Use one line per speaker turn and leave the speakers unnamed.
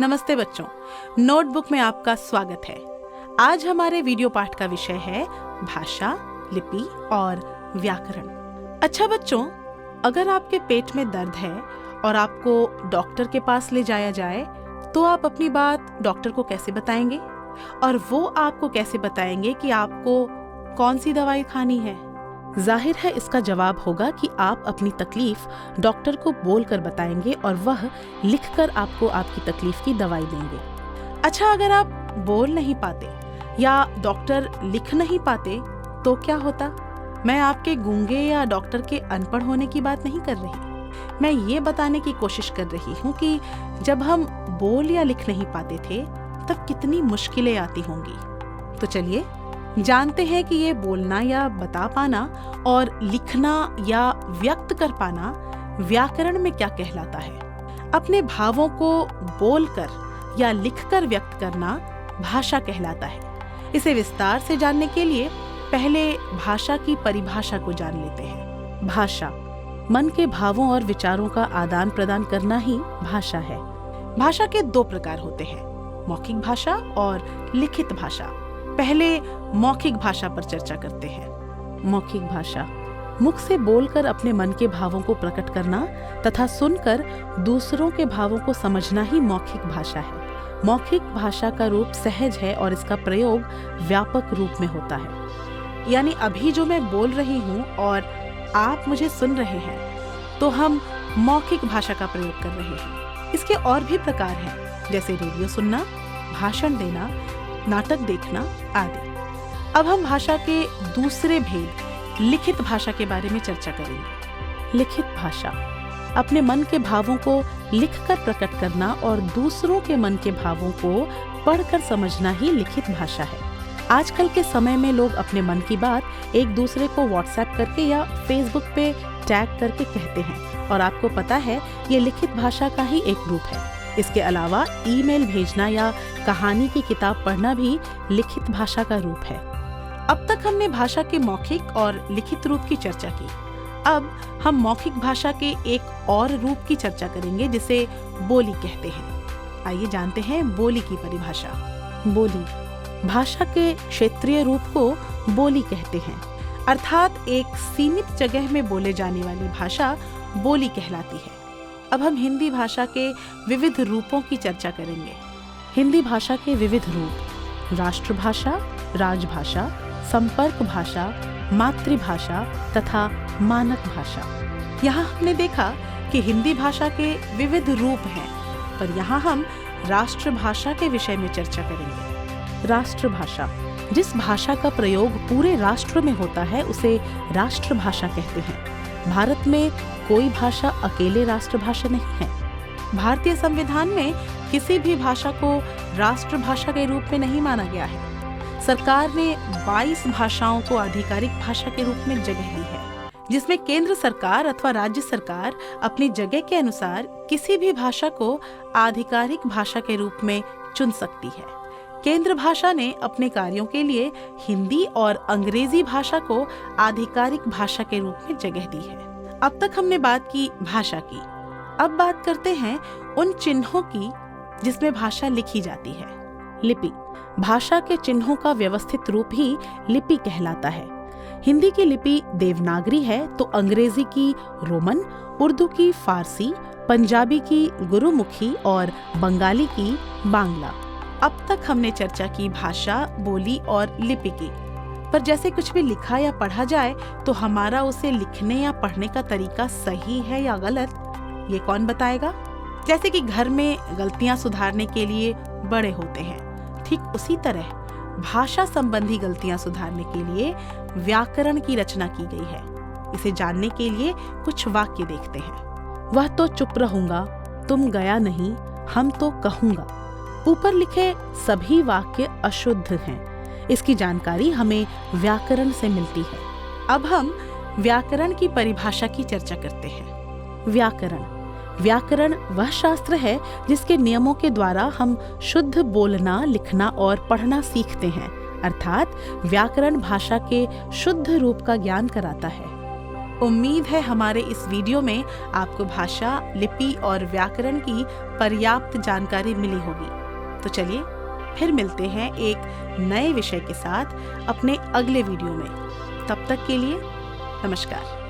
नमस्ते बच्चों, नोटबुक में आपका स्वागत है। आज हमारे वीडियो पाठ का विषय है भाषा, लिपि और व्याकरण। अच्छा बच्चों, अगर आपके पेट में दर्द है और आपको डॉक्टर के पास ले जाया जाए तो आप अपनी बात डॉक्टर को कैसे बताएंगे और वो आपको कैसे बताएंगे कि आपको कौन सी दवाई खानी है? जाहिर है इसका जवाब होगा कि आप अपनी तकलीफ डॉक्टर को बोलकर बताएंगे और वह लिखकर आपको आपकी तकलीफ की दवाई देंगे। अच्छा, अगर आप बोल नहीं पाते या डॉक्टर लिख नहीं पाते तो क्या होता? मैं आपके गूंगे या डॉक्टर के अनपढ़ होने की बात नहीं कर रही। मैं ये बताने की कोशिश कर रही हूँ कि जब हम बोल या लिख नहीं पाते थे तब कितनी मुश्किलें आती होंगी। तो चलिए जानते हैं कि ये बोलना या बता पाना और लिखना या व्यक्त कर पाना व्याकरण में क्या कहलाता है। अपने भावों को बोलकर या लिखकर व्यक्त करना भाषा कहलाता है। इसे विस्तार से जानने के लिए पहले भाषा की परिभाषा को जान लेते हैं। भाषा मन के भावों और विचारों का आदान प्रदान करना ही भाषा है। भाषा के दो प्रकार होते हैं, मौखिक भाषा और लिखित भाषा। पहले मौखिक भाषा पर चर्चा करते हैं। मौखिक भाषा मुख से बोलकर अपने मन के भावों को प्रकट करना तथा सुनकर दूसरों के भावों को समझना ही मौखिक भाषा है। मौखिक भाषा का रूप सहज है और इसका प्रयोग व्यापक रूप में होता है। यानी अभी जो मैं बोल रही हूँ और आप मुझे सुन रहे हैं तो हम मौखिक भाषा का प्रयोग कर रहे हैं। इसके और भी प्रकार हैं, जैसे रेडियो सुनना, भाषण देना, नाटक देखना आदि। अब हम भाषा के दूसरे भेद लिखित भाषा के बारे में चर्चा करेंगे। लिखित भाषा अपने मन के भावों को लिखकर प्रकट करना और दूसरों के मन के भावों को पढ़कर समझना ही लिखित भाषा है। आजकल के समय में लोग अपने मन की बात एक दूसरे को व्हाट्सएप करके या फेसबुक पे टैग करके कहते हैं और आपको पता है ये लिखित भाषा का ही एक रूप है। इसके अलावा ईमेल भेजना या कहानी की किताब पढ़ना भी लिखित भाषा का रूप है। अब तक हमने भाषा के मौखिक और लिखित रूप की चर्चा की। अब हम मौखिक भाषा के एक और रूप की चर्चा करेंगे जिसे बोली कहते हैं। आइए जानते हैं बोली की परिभाषा। बोली भाषा के क्षेत्रीय रूप को बोली कहते हैं, अर्थात एक सीमित जगह में बोले जाने वाली भाषा बोली कहलाती है। अब हम हिंदी भाषा के विविध रूपों की चर्चा करेंगे। हिंदी भाषा के विविध रूप राष्ट्रभाषा, राजभाषा, संपर्क भाषा, मातृभाषा तथा मानक भाषा। यहाँ हमने देखा कि हिंदी भाषा के विविध रूप हैं, पर यहाँ हम राष्ट्रभाषा के विषय में चर्चा करेंगे। राष्ट्रभाषा जिस भाषा का प्रयोग पूरे राष्ट्र में होता है उसे राष्ट्रभाषा कहते हैं। भारत में कोई भाषा अकेले राष्ट्रभाषा नहीं है। भारतीय संविधान में किसी भी भाषा को राष्ट्रभाषा के रूप में नहीं माना गया है। सरकार ने 22 भाषाओं को आधिकारिक भाषा के रूप में जगह दी है, जिसमें केंद्र सरकार अथवा राज्य सरकार अपनी जगह के अनुसार किसी भी भाषा को आधिकारिक भाषा के रूप में चुन सकती है। केंद्र भाषा ने अपने कार्यों के लिए हिंदी और अंग्रेजी भाषा को आधिकारिक भाषा के रूप में जगह दी है। अब तक हमने बात की भाषा की। अब बात करते हैं उन चिन्हों की जिसमें भाषा लिखी जाती है। लिपि भाषा के चिन्हों का व्यवस्थित रूप ही लिपि कहलाता है। हिंदी की लिपि देवनागरी है तो अंग्रेजी की रोमन, उर्दू की फारसी, पंजाबी की गुरुमुखी और बंगाली की बांग्ला। अब तक हमने चर्चा की भाषा, बोली और लिपि की, पर जैसे कुछ भी लिखा या पढ़ा जाए तो हमारा उसे लिखने या पढ़ने का तरीका सही है या गलत, ये कौन बताएगा? जैसे कि घर में गलतियां सुधारने के लिए बड़े होते हैं, ठीक उसी तरह भाषा संबंधी गलतियां सुधारने के लिए व्याकरण की रचना की गई है। इसे जानने के लिए कुछ वाक्य देखते हैं। वह तो चुप रहूंगा, तुम गया नहीं, हम तो कहूंगा। ऊपर लिखे सभी वाक्य अशुद्ध हैं। इसकी जानकारी हमें व्याकरण से मिलती है। अब हम व्याकरण की परिभाषा की चर्चा करते हैं। व्याकरण वह शास्त्र है जिसके नियमों के द्वारा हम शुद्ध बोलना, लिखना और पढ़ना सीखते हैं, अर्थात व्याकरण भाषा के शुद्ध रूप का ज्ञान कराता है। उम्मीद है हमारे इस वीडियो में आपको भाषा, लिपि और व्याकरण की पर्याप्त जानकारी मिली होगी। तो चलिए फिर मिलते हैं एक नए विषय के साथ अपने अगले वीडियो में। तब तक के लिए नमस्कार।